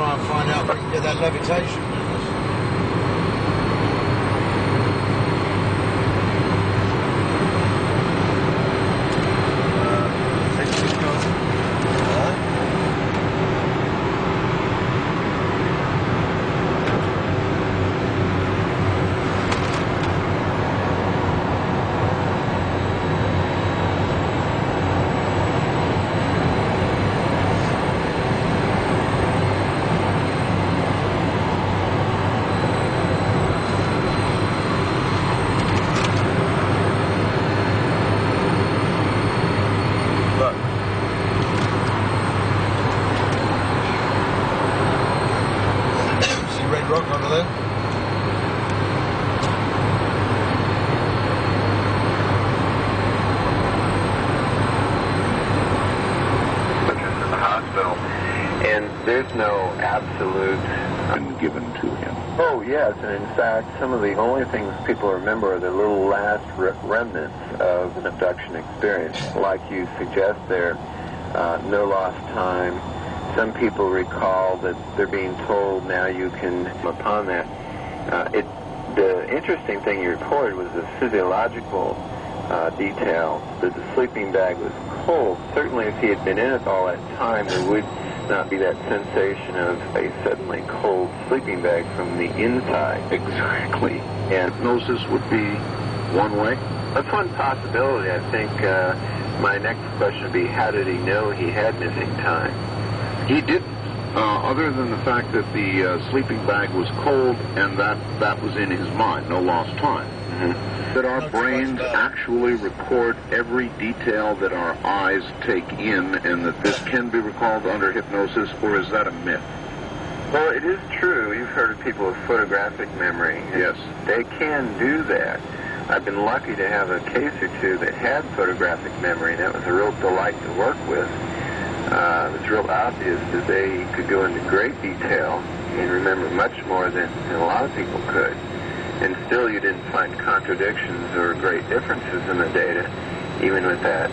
try and find out if we can get that levitation. Rock over there. In the hospital, and there's no absolute given to him. Oh yes, and in fact, some of the only things people remember are the little last remnants of an abduction experience, like you suggest there. No lost time. Some people recall that they're being told now you can, upon that. The interesting thing you reported was the physiological detail, that the sleeping bag was cold. Certainly if he had been in it all that time, there would not be that sensation of a suddenly cold sleeping bag from the inside. Exactly. And hypnosis would be one way? That's one possibility. I think my next question would be, how did he know he had missing time? He didn't, other than the fact that the sleeping bag was cold and that was in his mind, no lost time. Mm-hmm. That our brains actually record every detail that our eyes take in, and that this can be recalled under hypnosis, or is that a myth? Well, it is true. You've heard of people with photographic memory. Yes. They can do that. I've been lucky to have a case or two that had photographic memory, and that was a real delight to work with. It was real obvious that they could go into great detail and remember much more than a lot of people could. And still you didn't find contradictions or great differences in the data, even with that.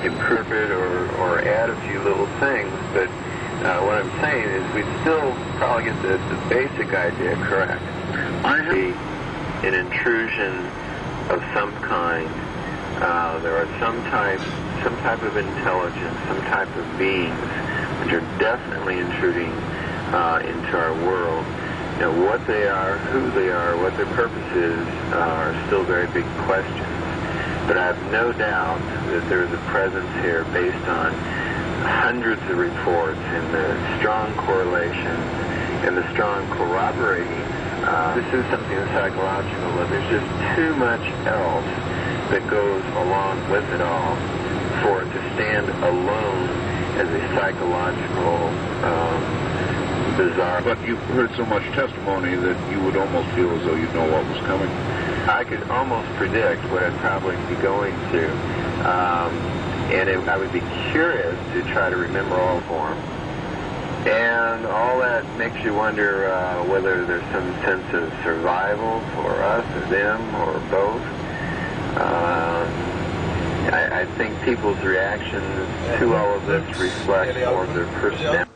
Improve it or add a few little things. But what I'm saying is we'd still probably get the basic idea correct. I have an intrusion of some kind. There are some type of intelligence, some type of beings which are definitely intruding into our world. You know, what they are, who they are, what their purpose is are still very big questions. But I have no doubt that there is a presence here based on hundreds of reports and the strong correlations and the strong corroborating. This is something psychological, but there's just too much else that goes along with it all for it to stand alone as a psychological bizarre. But you've heard so much testimony that you would almost feel as though you'd know what was coming. I could almost predict what I'd probably be going to. And I would be curious to try to remember all for them. And all that makes you wonder whether there's some sense of survival for us or them or both. I think people's reactions to all of this reflect more of their personality.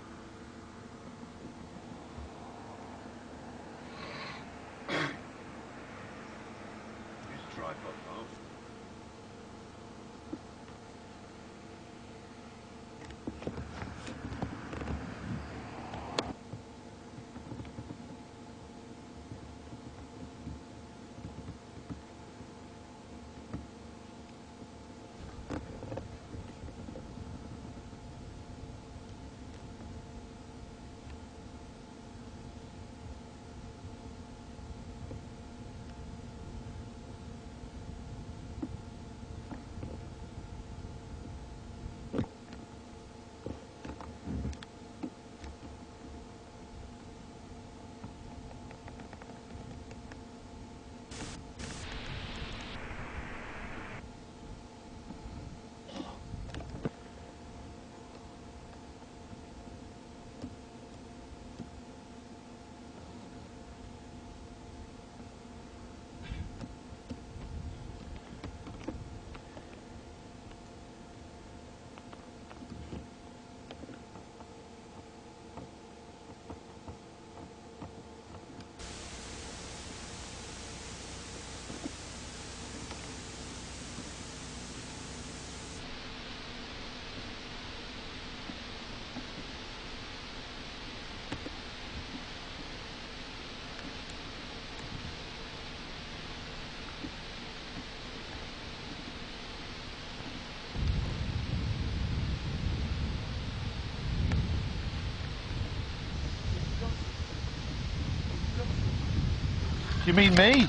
You mean me?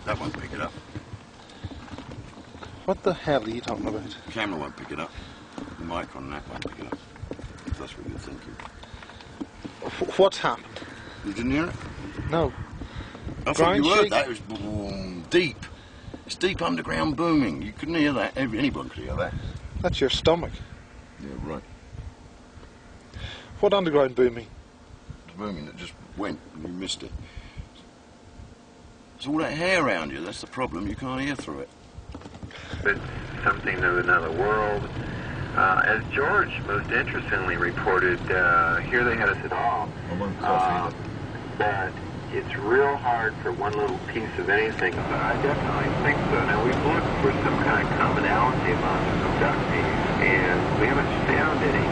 That won't pick it up. What the hell are you talking about? The camera won't pick it up. The mic on that won't pick it up. If that's what you're thinking. What's happened? You didn't hear it? No. I thought you heard that. It was boom, deep. It's deep underground booming. You couldn't hear that. Anyone could hear that. That's your stomach. Yeah, right. What underground booming? It's booming that just went and you missed it. It's all that hair around you. That's the problem. You can't hear through it. It's something of another world. As George most interestingly reported, here they had us at all. I won't cough but it's real hard for one little piece of anything. I definitely think so. Now, we've looked for some kind of commonality among abductees, and we haven't found any.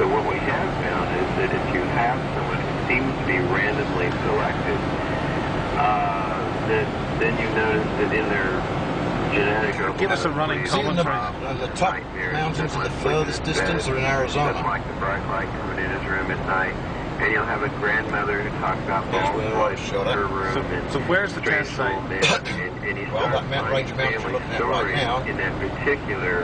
But what we have found is that if you have someone who seems to be randomly selected, then you notice that in their genetic... Give us a running commentary. The top mountains at the furthest distance are in Arizona. Just like the bright light coming in his room at night. And you'll have a grandmother who talks about That's where I shot her up. room. So where's the test site? And you Well, start that range of mountains you're looking at right now. in that particular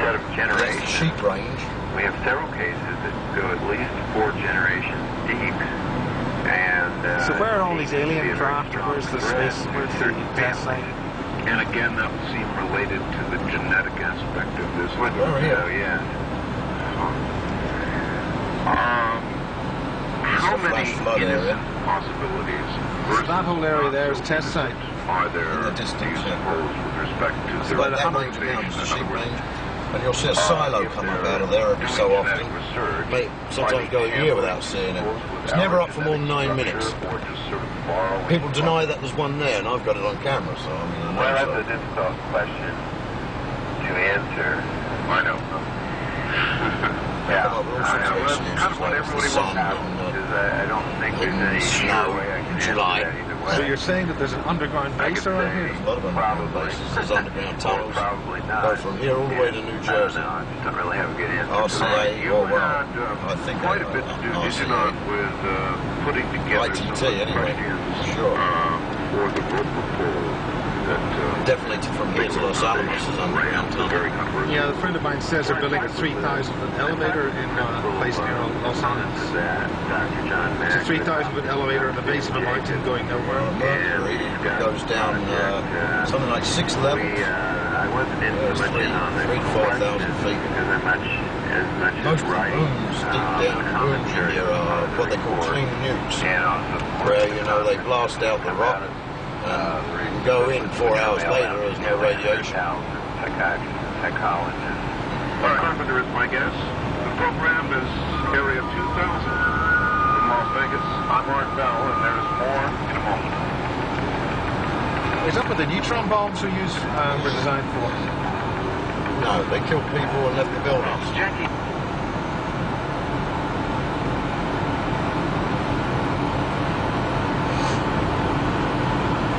set of That's the generations. sheep range. We have several cases that go at least 4 generations deep. And So where are all these alien craft? Where's the space? Where's the test site? And again, that would seem related to the genetic aspect of this. Over here. Oh, yeah. How many flood area. innocent possibilities So that whole area there is test site. are there, In the distance, do you yeah. suppose, with respect to It's their about that range of mountains, the sheep range. And you'll see a silo come up out of there every so often. Mate, sometimes go a year without seeing it. It's never up for more than 9 minutes. People deny that there's one there, and I've got it on camera, so I mean, I know Well, that's so. a difficult question to answer. I know. Yeah, Come up with all sorts of that's excuses, kind of what like everybody the wants sun out, and, because I don't think there's any snow sure way I in can July. answer that either way. So you're saying that there's an underground base around here? There's a lot of underground bases, there's underground tunnels. Probably not. Go from here all the way to New Jersey. I just don't really have a good answer. RCA, You or well, had I think quite a bit to do, did you not, with putting together ITT some of the anyway, questions sure. for the rope report that Definitely from here to Los Alamos is underground very tunnel. controversial. Yeah, a friend of mine says they're building a 3,000 foot elevator in a place near Los Angeles. Dr. John It's a 3,000 foot elevator in the base of a mountain going nowhere. Mercury goes down something like 6 levels. I wasn't in so much in on the 3,000 to 4,000 feet. because as much Most as of the right. rooms deep down in rooms in here are what they call clean nukes, And also, where, you know, they blast out the rock and go in 4 hours later, there's no radiation. Psychiatrists, psychologists. Mark Carpenter is my guest. The program is Area 2000 from Las Vegas. I'm Mark Bell, and there's more in a moment. Is that what the neutron bombs were designed for? No, they killed people and left the buildings. Jackie.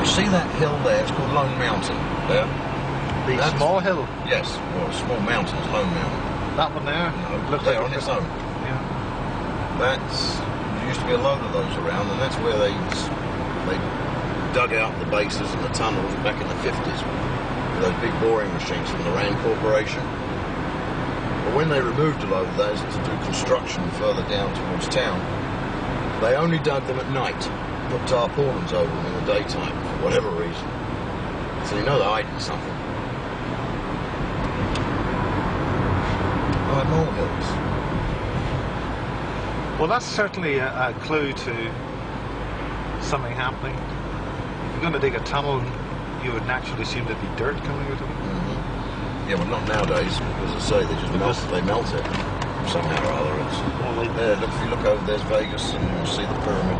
You see that hill there? It's called Lone Mountain. There? The That's- small hill? Yes, well, a small mountain is Lone Mountain. That one there? No, Looks there like on its own. Yeah. That's, there used to be a load of those around, and that's where they dug out the bases and the tunnels back in the 50s with those big boring machines from the Rand Corporation. But when they removed a load of those to do construction further down towards town, they only dug them at night, put tarpaulins over them in the daytime for whatever reason. So you know they're hiding something. Oh, molehills. Well, that's certainly a clue to something happening. If you're going to dig a tunnel, you would naturally assume there'd be dirt coming out of it. Mm-hmm. Yeah, but not nowadays, because as I say, they just melt it somehow or other. It's, Well, there, look, if you look over, there's Vegas, and you'll see the pyramid.